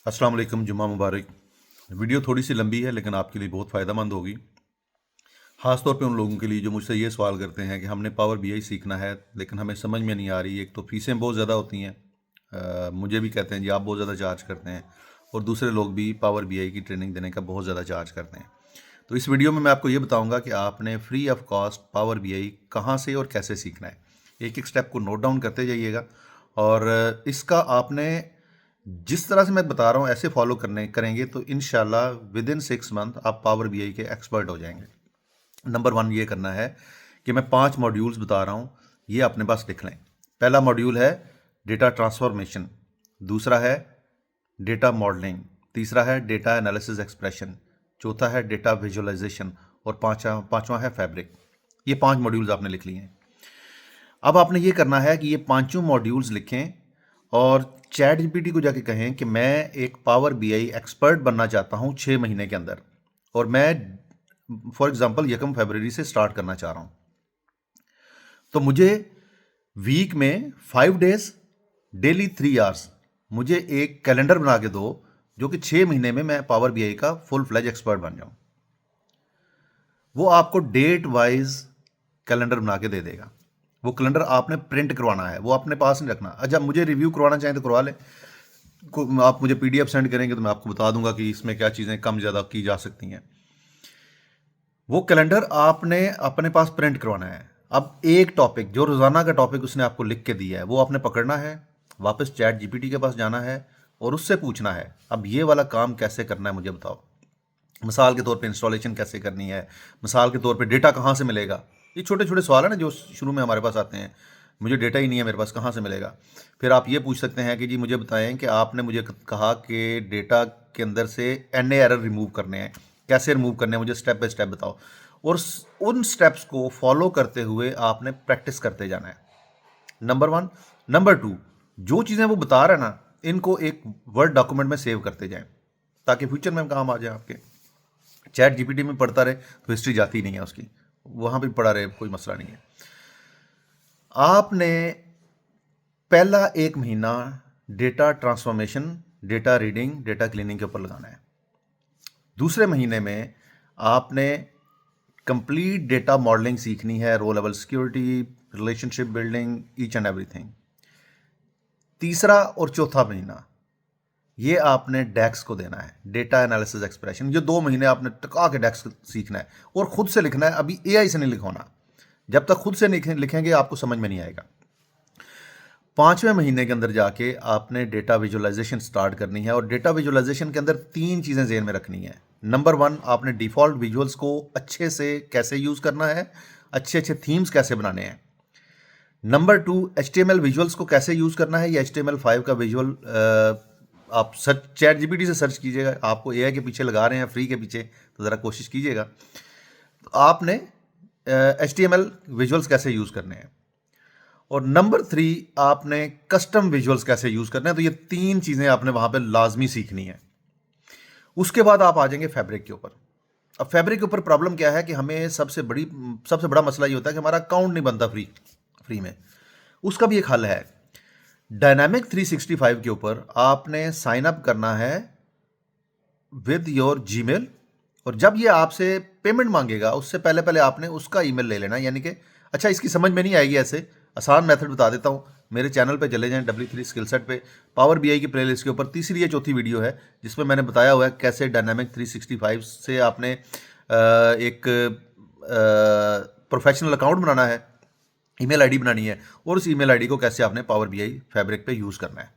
अस्सलाम वालेकुम, जुम्मा मुबारक। वीडियो थोड़ी सी लंबी है लेकिन आपके लिए बहुत फ़ायदेमंद होगी। ख़ास तौर पे उन लोगों के लिए जो मुझसे ये सवाल करते हैं कि हमने पावर बीआई सीखना है लेकिन हमें समझ में नहीं आ रही। एक तो फ़ीसें बहुत ज़्यादा होती हैं, मुझे भी कहते हैं जी आप बहुत ज़्यादा चार्ज करते हैं, और दूसरे लोग भी पावर बीआई की ट्रेनिंग देने का बहुत ज़्यादा चार्ज करते हैं। तो इस वीडियो में मैं आपको ये बताऊंगा कि आपने free of cost power BI कहाँ से और कैसे सीखना है। एक एक स्टेप को नोट डाउन करते जाइएगा, और इसका आपने जिस तरह से मैं बता रहा हूँ ऐसे फॉलो करने करेंगे तो इंशाल्लाह विद इन 6 मंथ आप पावर बीआई के एक्सपर्ट हो जाएंगे। नंबर 1 ये करना है कि मैं 5 मॉड्यूल्स बता रहा हूँ, ये अपने पास लिख लें। पहला मॉड्यूल है डेटा ट्रांसफॉर्मेशन, दूसरा है डेटा मॉडलिंग, तीसरा है डेटा एनालिसिस एक्सप्रेशन, चौथा है डेटा विजुअलाइजेशन, और पांचवा है फैब्रिक। ये 5 मॉड्यूल्स आपने लिख लिए हैं। अब आपने ये करना है कि ये पांचों मॉड्यूल्स लिखें और चैट जीपीटी को जाके कहें कि मैं एक पावर बीआई एक्सपर्ट बनना चाहता हूँ 6 महीने के अंदर, और मैं फॉर एग्जांपल 1 फरवरी से स्टार्ट करना चाह रहा हूँ। तो मुझे वीक में 5 डेज डेली 3 आवर्स मुझे एक कैलेंडर बना के दो, जो कि 6 महीने में मैं पावर बीआई का फुल फ्लैज एक्सपर्ट बन जाऊं। वो आपको डेट वाइज कैलेंडर बना के दे देगा। वो कैलेंडर आपने प्रिंट करवाना है, वो अपने पास नहीं रखना। अच्छा, मुझे रिव्यू करवाना चाहें तो करवा लें, आप मुझे पीडीएफ सेंड करेंगे तो मैं आपको बता दूंगा कि इसमें क्या चीज़ें कम ज़्यादा की जा सकती हैं। वो कैलेंडर आपने अपने पास प्रिंट करवाना है। अब एक टॉपिक जो रोज़ाना का टॉपिक उसने आपको लिख के दिया है वो आपने पकड़ना है, वापस चैट जीपीटी के पास जाना है और उससे पूछना है अब ये वाला काम कैसे करना है मुझे बताओ। मिसाल के तौर पे इंस्टॉलेशन कैसे करनी है, मिसाल के तौर पे डेटा कहाँ से मिलेगा। ये छोटे छोटे सवाल है ना जो शुरू में हमारे पास आते हैं, मुझे डेटा ही नहीं है मेरे पास, कहाँ से मिलेगा। फिर आप ये पूछ सकते हैं कि जी मुझे बताएं कि आपने मुझे कहा कि डेटा के अंदर से एन एरर रिमूव करने हैं, कैसे रिमूव करने हैं मुझे स्टेप बाय स्टेप बताओ। और उन स्टेप्स को फॉलो करते हुए आपने प्रैक्टिस करते जाना है। नंबर 1। नंबर 2, जो चीज़ें वो बता रहा है ना, इनको एक वर्ड डॉक्यूमेंट में सेव करते जाएं ताकि फ्यूचर में काम आ जाए आपके। चैट जीपीटी में पढ़ता रहे तो हिस्ट्री जाती नहीं है उसकी, वहां भी पढ़ा रहे कोई मसला नहीं है। आपने पहला 1 महीना data transformation, data reading, data cleaning के ऊपर लगाना है। दूसरे महीने में आपने कंप्लीट डेटा मॉडलिंग सीखनी है, row level security, relationship building, each and everything. तीसरा और चौथा महीना ये आपने डेक्स को देना है, डेटा एनालिसिस एक्सप्रेशन। ये 2 महीने आपने टका के डेक्स सीखना है और खुद से लिखना है, अभी एआई से नहीं लिखवाना। जब तक खुद से लिखेंगे आपको समझ में नहीं आएगा। 5वें महीने के अंदर जाके आपने डेटा विजुअलाइजेशन स्टार्ट करनी है, और डेटा विजुअलाइजेशन के अंदर 3 चीज़ें ज़हन में रखनी है। नंबर 1, आपने डिफ़ॉल्ट विजुअल्स को अच्छे से कैसे यूज़ करना है, अच्छे अच्छे थीम्स कैसे बनाने हैं। नंबर 2, HTML विजुअल्स को कैसे यूज़ करना है। ये HTML5 का विजुअल आप सर्च चैट जीपीटी से सर्च कीजिएगा, आपको एआई के पीछे लगा रहे हैं फ्री के पीछे, तो ज़रा कोशिश कीजिएगा। तो आपने HTML विजुअल्स कैसे यूज़ करने हैं। और नंबर 3, आपने कस्टम विजुअल्स कैसे यूज़ करने हैं। तो ये 3 चीज़ें आपने वहाँ पे लाजमी सीखनी है। उसके बाद आप आ जाएंगे फैब्रिक के ऊपर। अब फैब्रिक के ऊपर प्रॉब्लम क्या है कि हमें सबसे बड़ा मसला ये होता है कि हमारा अकाउंट नहीं बनता फ्री में। उसका भी एक हल है। डायनामिक 365 के ऊपर आपने साइन अप करना है विद योर जीमेल, और जब ये आपसे पेमेंट मांगेगा उससे पहले पहले आपने उसका ईमेल ले लेना। यानी कि अच्छा, इसकी समझ में नहीं आएगी ऐसे आसान मेथड बता देता हूँ। मेरे चैनल पे चले जाएं W3 स्किल सेट पे, पावर बीआई की प्लेलिस्ट के ऊपर तीसरी या चौथी वीडियो है जिसमें मैंने बताया हुआ है कैसे डायनामिक 365 से आपने एक प्रोफेशनल अकाउंट बनाना है, ईमेल आईडी बनानी है, और उस ईमेल आईडी को कैसे आपने पावर बीआई फैब्रिक पे यूज़ करना है।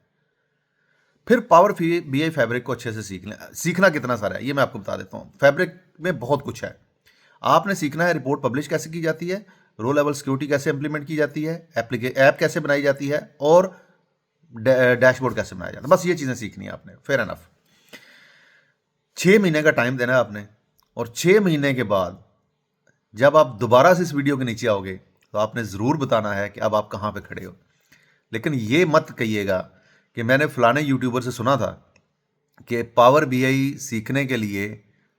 फिर पावर बीआई फैब्रिक को अच्छे से सीखना कितना सारा है ये मैं आपको बता देता हूँ। फैब्रिक में बहुत कुछ है। आपने सीखना है रिपोर्ट पब्लिश कैसे की जाती है, रो लेवल सिक्योरिटी कैसे इंप्लीमेंट की जाती है, ऐप कैसे बनाई जाती है, और डैशबोर्ड कैसे बनाया जाता है। बस ये चीज़ें सीखनी है आपने। Fair enough. 6 महीने का टाइम देना है आपने, और 6 महीने के बाद जब आप दोबारा से इस वीडियो के नीचे आओगे तो आपने ज़रूर बताना है कि अब आप कहाँ पे खड़े हो। लेकिन ये मत कहिएगा कि मैंने फलाने यूट्यूबर से सुना था कि पावर बीआई सीखने के लिए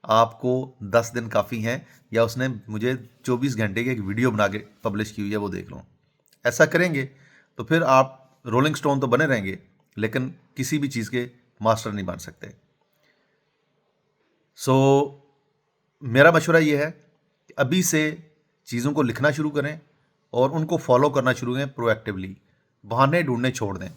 आपको 10 दिन काफ़ी हैं, या उसने मुझे 24 घंटे की एक वीडियो बना के पब्लिश की हुई है वो देख लो। ऐसा करेंगे तो फिर आप रोलिंग स्टोन तो बने रहेंगे लेकिन किसी भी चीज़ के मास्टर नहीं बन सकते। सो मेरा मशवरा ये है कि अभी से चीज़ों को लिखना शुरू करें और उनको फॉलो करना शुरू करें प्रोएक्टिवली। बहाने ढूंढने छोड़ दें।